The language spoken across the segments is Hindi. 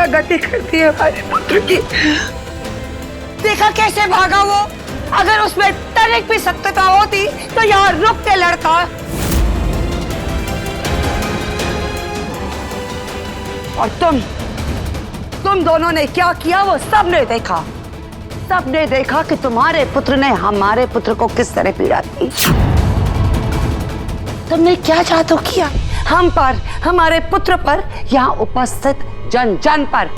क्या गति करती है हमारे पुत्र की। देखा कैसे भागा वो। अगर उसमें तनिक भी सत्यता होती तो यहाँ रुक के लड़ता। और तुम दोनों ने क्या किया वो सबने देखा। सबने देखा कि तुम्हारे पुत्र ने हमारे पुत्र को किस तरह पीड़ा दी। तुमने क्या जादू किया हम पर, हमारे पुत्र पर, यहाँ उपस्थित जन जन पर।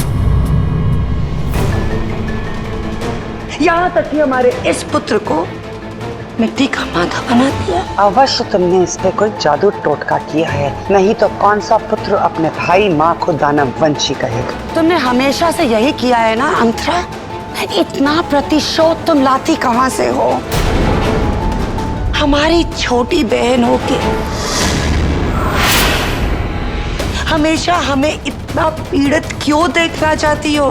यहाँ तक कि हमारे इस पुत्र को मिट्टी का माथा बना दिया। अवश्य तुमने इस पे कोई जादू टोटका किया है, नहीं तो कौन सा पुत्र अपने भाई माँ को दानववंशी कहेगा। तुमने हमेशा से यही किया है ना अंतरा। इतना प्रतिशोध तुम लाती कहाँ से हो? हमारी छोटी बहन होके हमेशा हमें इतना पीड़ित क्यों देखना चाहती हो?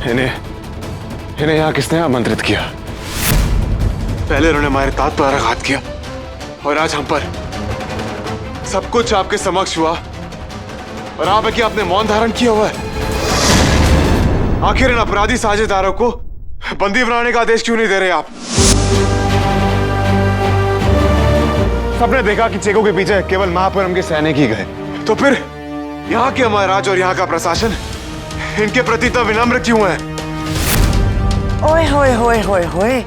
इन्हें यहाँ किसने आमंत्रित किया? पहले उन्होंने हमारे तात पर आघात किया और आज हम पर। सब कुछ आपके समक्ष हुआ और आप है कि आपने मौन धारण किया हुआ है। आखिर इन अपराधी साझेदारों को बंदी बनाने का आदेश क्यों नहीं दे रहे आप? सबने देखा कि चेगो के पीछे केवल महापुरम के सैनिक ही गए, तो फिर यहाँ के महाराज और यहाँ का प्रशासन इनके प्रति तो विनम्र क्यों है? ओए होए होए होए होए,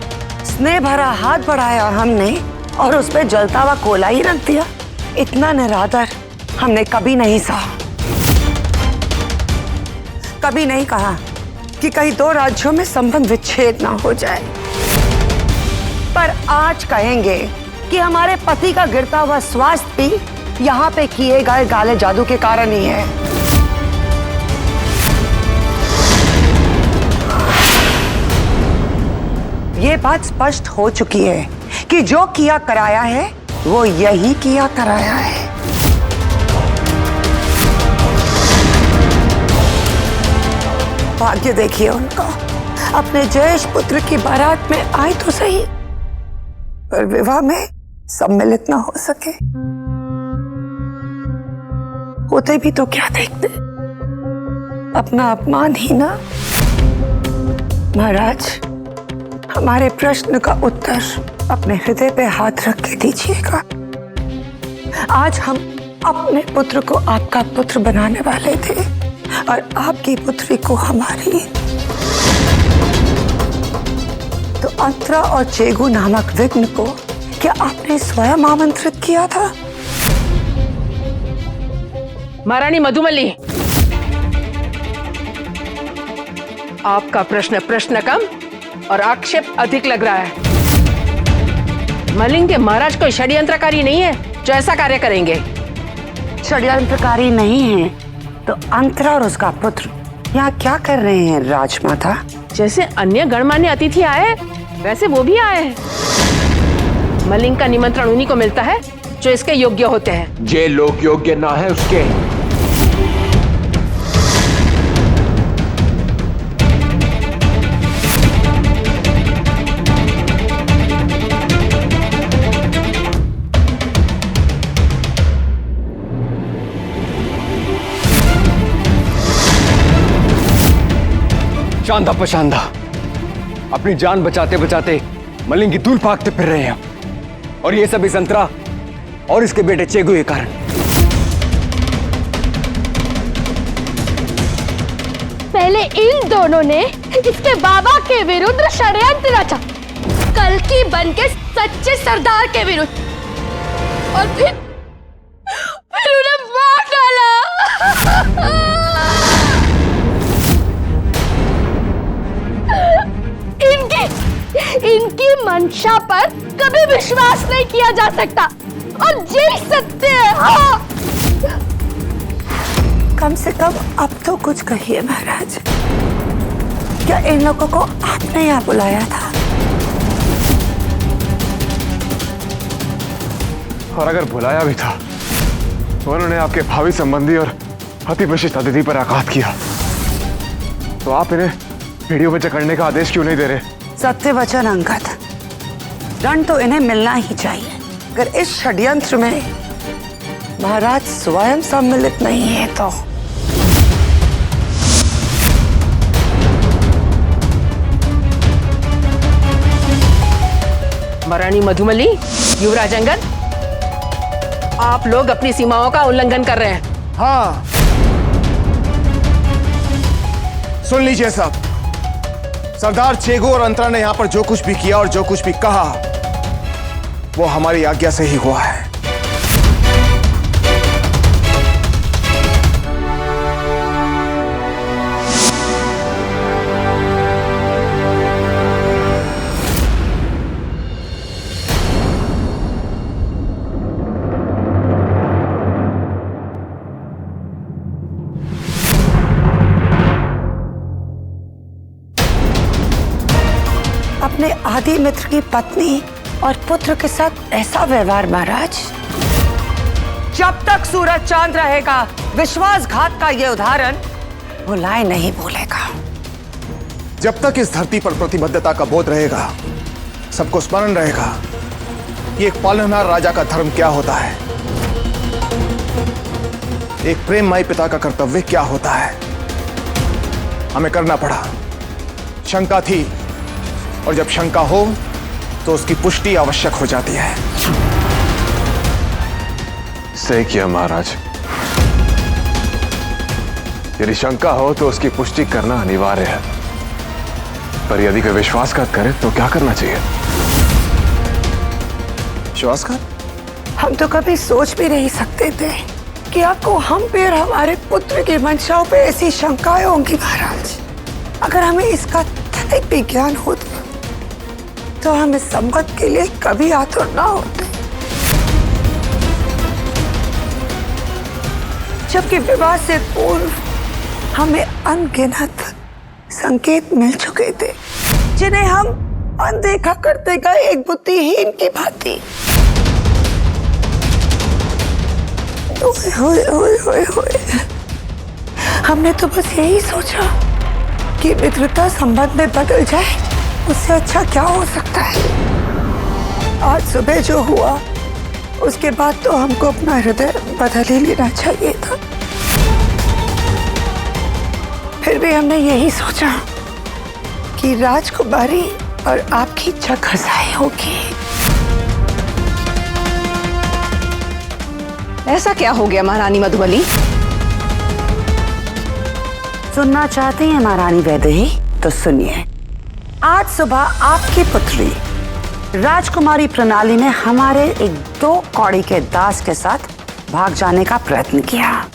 स्नेह भरा हाथ बढ़ाया हमने और उस पे जलता हुआ कोला ही रख दिया। इतना निरादर हमने कभी नहीं सहा। कभी नहीं कहा कि कहीं दो राज्यों में संबंध विच्छेद ना हो जाए। पर आज कहेंगे कि हमारे पति का गिरता हुआ स्वास्थ्य भी यहाँ पे किए गए काले जादू के कारण ही है। ये बात स्पष्ट हो चुकी है कि जो किया कराया है वो यही किया कराया है। भाग्य देखिए उनका, अपने जयेश पुत्र की बारात में आए तो सही, पर विवाह में सम्मिलित ना हो सके। होते भी तो क्या देखते, अपना अपमान ही ना। महाराज, हमारे प्रश्न का उत्तर अपने हृदय पे हाथ रख के दीजिएगा। आज हम अपने पुत्र को आपका पुत्र बनाने वाले थे और आपकी पुत्री को हमारी। तो अंतरा और चेगू नामक विघ्न को क्या आपने स्वयं आमंत्रित किया था? महारानी मधुमली, आपका प्रश्न कम और आक्षेप अधिक लग रहा है। मलिंग के महाराज कोई षड्यंत्रकारी नहीं है जो ऐसा कार्य करेंगे। षड्यंत्रकारी नहीं है तो अंतरा और उसका पुत्र यहाँ क्या कर रहे हैं राजमाता? जैसे अन्य गणमान्य अतिथि आए वैसे वो भी आए हैं। मलिंग का निमंत्रण उन्हीं को मिलता है जो इसके योग्य होते हैं। जे लोग योग्य ना है उसके। शांता पशांता, अपनी जान बचाते बचाते मलिंग की धूल फाकते फिर रहे हैं, और ये सब इस अंतरा और इसके बेटे चेगू के कारण। पहले इन दोनों ने इसके बाबा के विरुद्ध षड्यंत्र रचा, कल्कि बन के सच्चे सरदार के विरुद्ध, और फिर उन्हें मार डाला। इनकी मंशा पर कभी विश्वास नहीं किया जा सकता और यही सत्य है। हाँ। कम से कम अब तो कुछ कहिए महाराज, क्या इन लोगों को आपने यहाँ बुलाया था? और अगर बुलाया भी था तो उन्होंने आपके भावी संबंधी और अति विशिष्ट अतिथि पर आघात किया, तो आप इन्हें वीडियो में जकड़ने का आदेश क्यों नहीं दे रहे? सत्य वचन अंगद, दंड तो इन्हें मिलना ही चाहिए। अगर इस षड्यंत्र में महाराज स्वयं सम्मिलित नहीं है तो महारानी मधुमली, युवराज अंगद, आप लोग अपनी सीमाओं का उल्लंघन कर रहे हैं। हाँ, सुन लीजिए सब। सरदार चेगू और अंतरा ने यहां पर जो कुछ भी किया और जो कुछ भी कहा वो हमारी आज्ञा से ही हुआ है। अपने आदि मित्र की पत्नी और पुत्र के साथ ऐसा व्यवहार महाराज, जब तक सूरज चांद रहेगा विश्वासघात का ये उदाहरण भुलाए नहीं भूलेगा। जब तक इस धरती पर प्रतिबद्धता का बोध रहेगा, सबको स्मरण रहेगा कि एक पालनहार राजा का धर्म क्या होता है, एक प्रेममय पिता का कर्तव्य क्या होता है। हमें करना पड़ा, शंका थी, और जब शंका हो तो उसकी पुष्टि आवश्यक हो जाती है। सही किया महाराज। यदि शंका हो तो उसकी पुष्टि करना अनिवार्य है, पर यदि कोई विश्वासघात करे तो क्या करना चाहिए? विश्वासघात? हम तो कभी सोच भी नहीं सकते थे कि आपको हम पे और हमारे पुत्र की मंशाओं पे ऐसी शंकाएं होंगी महाराज। अगर हमें इसका तनिक भी ज्ञान होता तो हम इस संबंध के लिए कभी आतुर ना होते। जबकि विवाह से पूर्व हमें अनगिनत संकेत मिल चुके थे, जिन्हें हम अनदेखा करते गए एक बुद्धिहीन की भांति। हमने तो बस यही सोचा कि मित्रता संबंध में बदल जाए, उससे अच्छा क्या हो सकता है। आज सुबह जो हुआ उसके बाद तो हमको अपना हृदय बदल ही लेना चाहिए था। फिर भी हमने यही सोचा कि राजकुमारी और आपकी इच्छा घसाई होगी। ऐसा क्या हो गया महारानी मधुबली? सुनना चाहती हैं महारानी वैदेही? तो सुनिए। आज सुबह आपकी पुत्री राजकुमारी प्रणाली ने हमारे एक 2 कौड़ी के दास के साथ भाग जाने का प्रयत्न किया।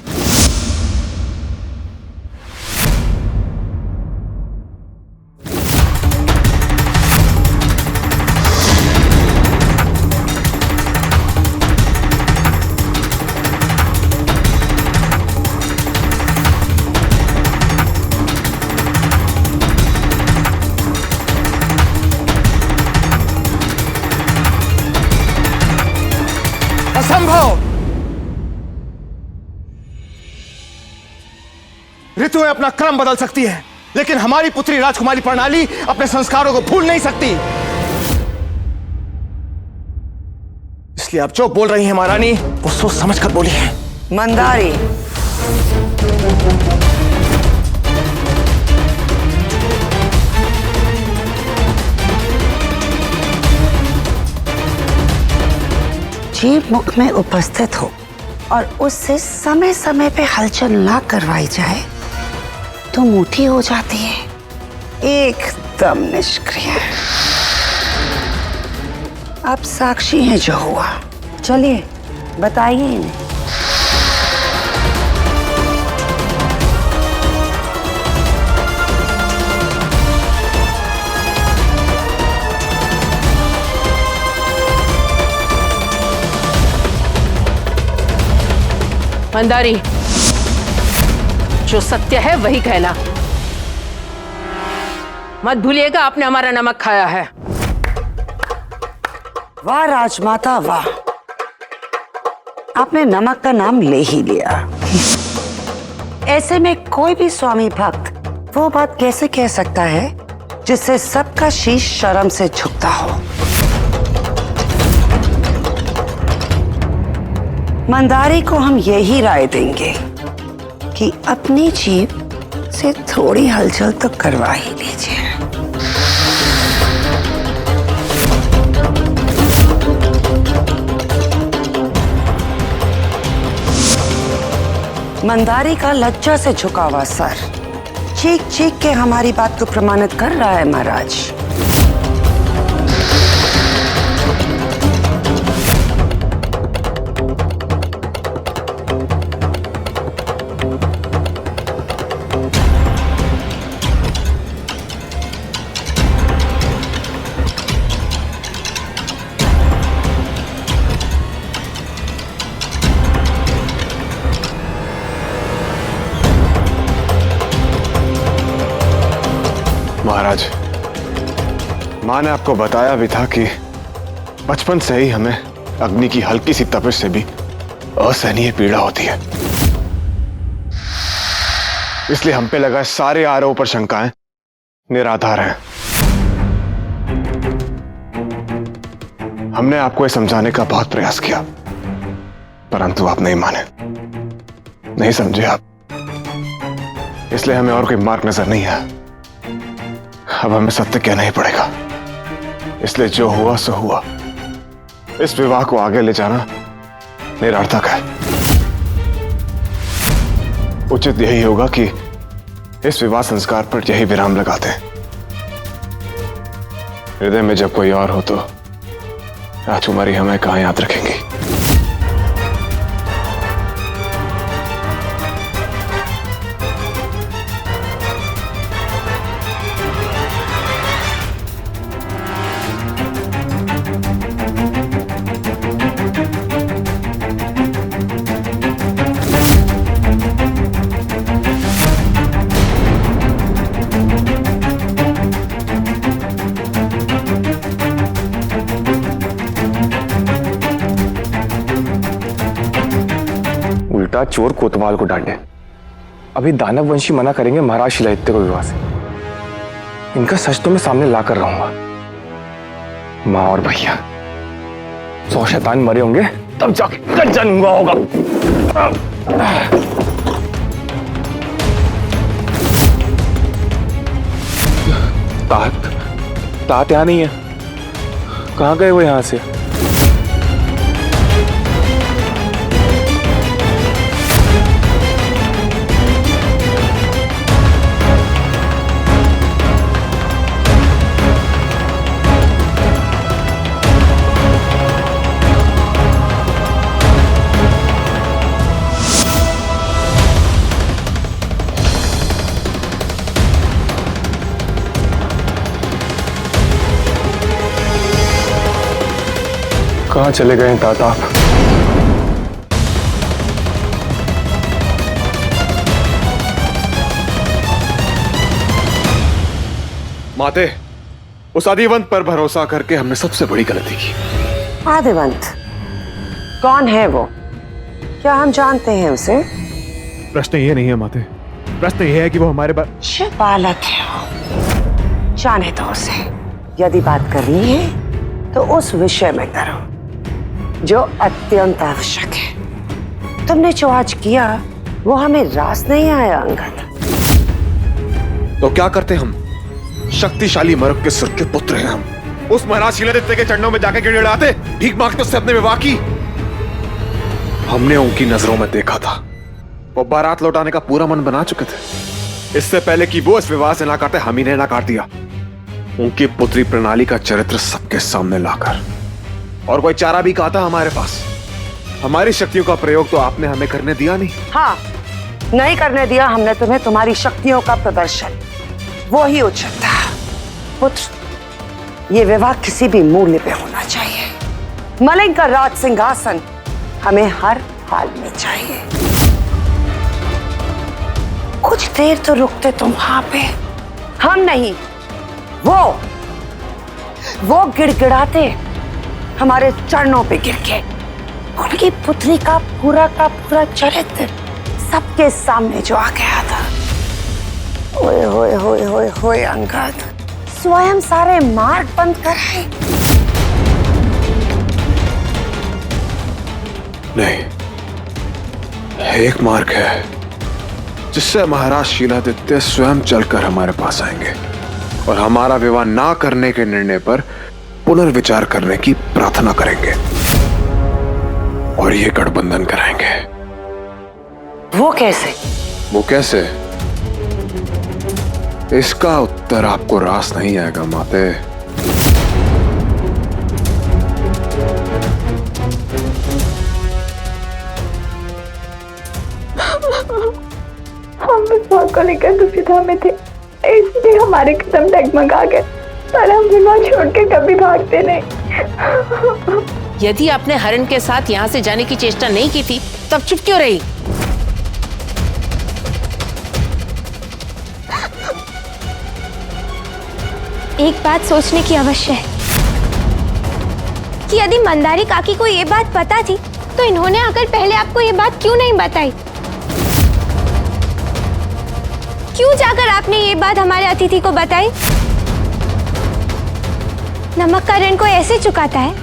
असंभव। ऋतुएं अपना क्रम बदल सकती है, लेकिन हमारी पुत्री राजकुमारी प्रणाली अपने संस्कारों को भूल नहीं सकती। इसलिए आप जो बोल रही हैं महारानी, वो सोच समझ कर बोली है। मंदारी, जीव मुख में उपस्थित हो और उससे समय समय पे हलचल ना करवाई जाए तो मुठी हो जाती है, एकदम निष्क्रिय। आप साक्षी हैं जो हुआ। चलिए बताइए इन्हें। मंदारी, जो सत्य है वही कहना। मत भूलिएगा आपने हमारा नमक खाया है। वाह राजमाता वाह, आपने नमक का नाम ले ही लिया। ऐसे में कोई भी स्वामी भक्त वो बात कैसे कह सकता है जिससे सबका शीश शर्म से झुकता हो। मंदारी को हम यही राय देंगे कि अपनी जीभ से थोड़ी हलचल तो करवा ही लीजिए। मंदारी का लज्जा से झुका हुआ सर चीख चीख के हमारी बात को प्रमाणित कर रहा है महाराज। महाराज, माँ ने आपको बताया भी था कि बचपन से ही हमें अग्नि की हल्की सी तपिश से भी असहनीय पीड़ा होती है, इसलिए हम पे लगा सारे आरोप पर शंकाएं निराधार हैं। हमने आपको यह समझाने का बहुत प्रयास किया, परंतु आप नहीं माने, नहीं समझे आप, इसलिए हमें और कोई मार्ग नजर नहीं आया। अब हमें सत्य कहना ही पड़ेगा, इसलिए जो हुआ सो हुआ। इस विवाह को आगे ले जाना निरर्थक है। उचित यही होगा कि इस विवाह संस्कार पर यही विराम लगाते हैं। हृदय में जब कोई और हो तो राजकुमारी हमें कहां याद रखेंगी। उल्टा चोर कोतवाल को डांटे। अभी दानव वंशी मना करेंगे महाराज शिलादित्य को विवाह से। इनका सच तो मैं सामने लाकर रहूंगा। माँ और भैया 100 शैतान मरे होंगे तब जाकर जन्म हुआ होगा। तात यहाँ नहीं है। कहाँ गए वो यहाँ से? कहाँ चले गए तात आप? माते, उस आदिवंत पर भरोसा करके हमने सबसे बड़ी गलती की। आदिवंत कौन है वो? क्या हम जानते हैं उसे? प्रश्न ये नहीं है माते, प्रश्न ये है कि वो हमारे बालक है वो, जाने दो उसे। यदि बात करनी है तो उस विषय में करो जो अत्यंत आवश्यक है। तुमने जो आज किया वो हमें रास नहीं आया अंगद। तो क्या करते हम? शक्तिशाली मरुक के सुर के पुत्र हैं हम। उस महाराज शिलादित्य के चरणों में जाके गिड़गिड़ाते, भीख मांगते उससे अपने विवाह की। हमने उनकी नजरों में देखा था वो बारात लौटाने का पूरा मन बना चुके थे। इससे पहले कि वो इस विवाह से ना करते, हम ही ने ना काट दिया। उनकी पुत्री प्रणाली का चरित्र सबके सामने लाकर, और कोई चारा भी कहा था हमारे पास। हमारी शक्तियों का प्रयोग तो आपने हमें करने दिया नहीं। हाँ, नहीं करने दिया हमने तुम्हें तुम्हारी शक्तियों का प्रदर्शन। वो ही उचित था। पुत्र, ये विवाह किसी भी मूल्य पे होना चाहिए। मलिंग का राज सिंहासन हमें हर हाल में चाहिए। कुछ देर तो रुकते तुम वहां पे, हम नहीं, वो गिड़गिड़ाते हमारे चरणों पे गिर के। उनकी पुत्री का पूरा चरित्र सबके सामने जो आ गया था। ओए होए होए होए होए अंगद, स्वयं सारे मार्ग बंद कराए। नहीं, एक मार्ग है जिससे महाराज शिलादित्य स्वयं चलकर हमारे पास आएंगे और हमारा विवाह ना करने के निर्णय पर पुनर्विचार करने की प्रार्थना करेंगे और ये गठबंधन कराएंगे। वो कैसे? वो कैसे? इसका उत्तर आपको रास नहीं आएगा माते। हम उस बात को लेकर दुविधा में थे, इसलिए हमारे कदम डगमगा गए, पर हम विवाह छोड़ के कभी भागते नहीं। यदि आपने हरण के साथ यहाँ से जाने की चेष्टा नहीं की थी तब चुप क्यों रही? एक बात सोचने की अवश्य है कि यदि मंदारी काकी को ये बात पता थी तो इन्होंने आकर पहले आपको ये बात क्यों नहीं बताई? क्यों जाकर आपने ये बात हमारे अतिथि को बताई? नमक का ऋण कोई ऐसे चुकाता है?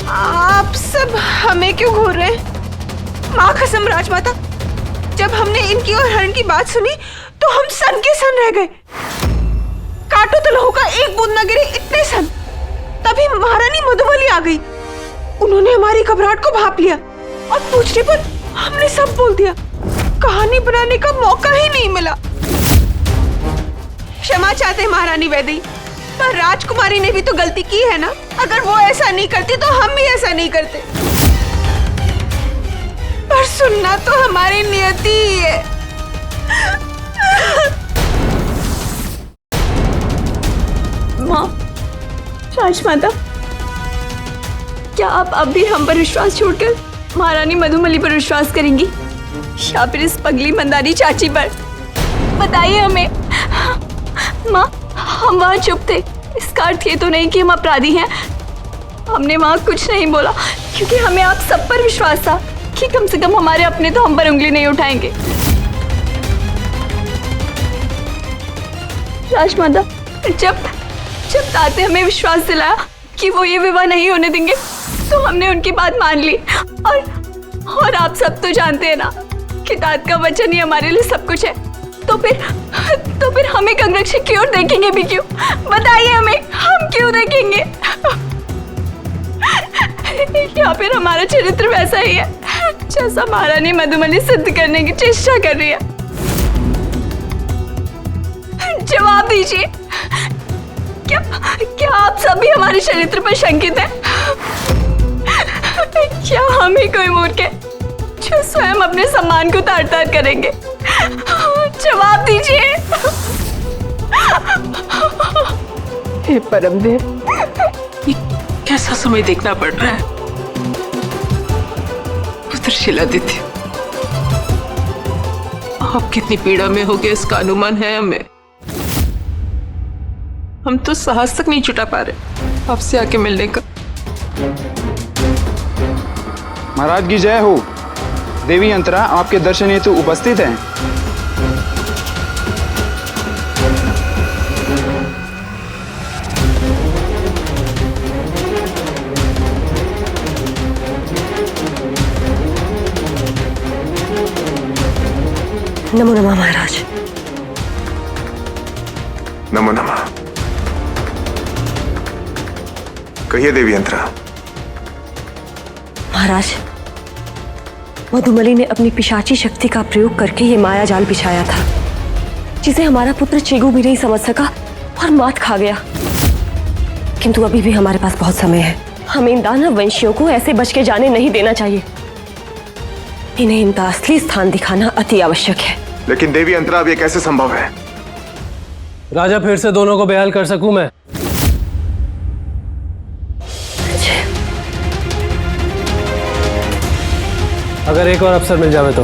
आप सब हमें क्यों घूर रहे हैं? माँ कसम राजमाता, जब हमने इनकी और हरण की बात सुनी तो हम सन के सन रह गए। काटो तो लहू का एक बूंद न गिरे, इतने सन। तभी महारानी मधुमली आ गई। उन्होंने हमारी घबराहट को भांप लिया और पूछने पर हमने सब बोल दिया। कहानी बनाने का मौका ही नहीं मिला। क्षमा चाहते हैं महारानी वैदेही, पर राजकुमारी ने भी तो गलती की है ना। अगर वो ऐसा नहीं करती तो हम भी ऐसा नहीं करते। पर सुनना तो हमारी नियति ही है। माँ, राजमाता, क्या आप अब भी हम पर विश्वास छोड़कर महारानी मधुमली पर विश्वास करेंगी या फिर इस पगली मंदारी चाची पर? बताइए हमें। माँ, हम वहाँ चुप थे, इसका अर्थ ये तो नहीं कि हम अपराधी हैं। हमने वहाँ कुछ नहीं बोला क्योंकि हमें आप सब पर विश्वास था कि कम से कम हमारे अपने तो हम पर उंगली नहीं उठाएंगे। राजमाता, जब ताते हमें विश्वास दिलाया कि वो ये विवाह नहीं होने देंगे तो हमने उनकी बात मान ली। और आप सब तो जानते हैं ना कि तात का वचन ही हमारे लिए सब कुछ है। तो फिर हमें कंगरक्षक की ओर देखेंगे भी क्यों? बताइए हमें, हम क्यों देखेंगे? या फिर हमारा चरित्र वैसा ही है जैसा महारानी मधुमली सिद्ध करने की चेष्टा कर रही है? जवाब दीजिए। क्या आप सभी हमारे चरित्र पर शंकित हैं? क्या हम ही कोई मूर्ख है जो स्वयं अपने सम्मान को तार-तार करेंगे? जवाब दीजिए। हे परमदेव, ये कैसा समय देखना पड़ रहा है? पुत्र शिलादित्य, आप कितनी पीड़ा में होगे इसका अनुमान है हमें। हम तो साहस तक नहीं जुटा पा रहे आपसे आके मिलने का। महाराज की जय हो। देवी अंतरा आपके दर्शन हेतु उपस्थित हैं। नमो नमः महाराज। नमो नमः। कहिए देवी अंतरा। महाराज, मधुमली ने अपनी पिशाची शक्ति का प्रयोग करके ये माया जाल बिछाया था जिसे हमारा पुत्र चेगू भी नहीं समझ सका और मात खा गया। किंतु अभी भी हमारे पास बहुत समय है। हमें इन दानव वंशियों को ऐसे बच के जाने नहीं देना चाहिए। इन्हें इनका असली स्थान दिखाना अति आवश्यक है। लेकिन देवी अंतरा, अब ये कैसे संभव है? राजा, फिर से दोनों को बेहाल कर सकूं मैं? अगर एक और अवसर मिल जावे तो।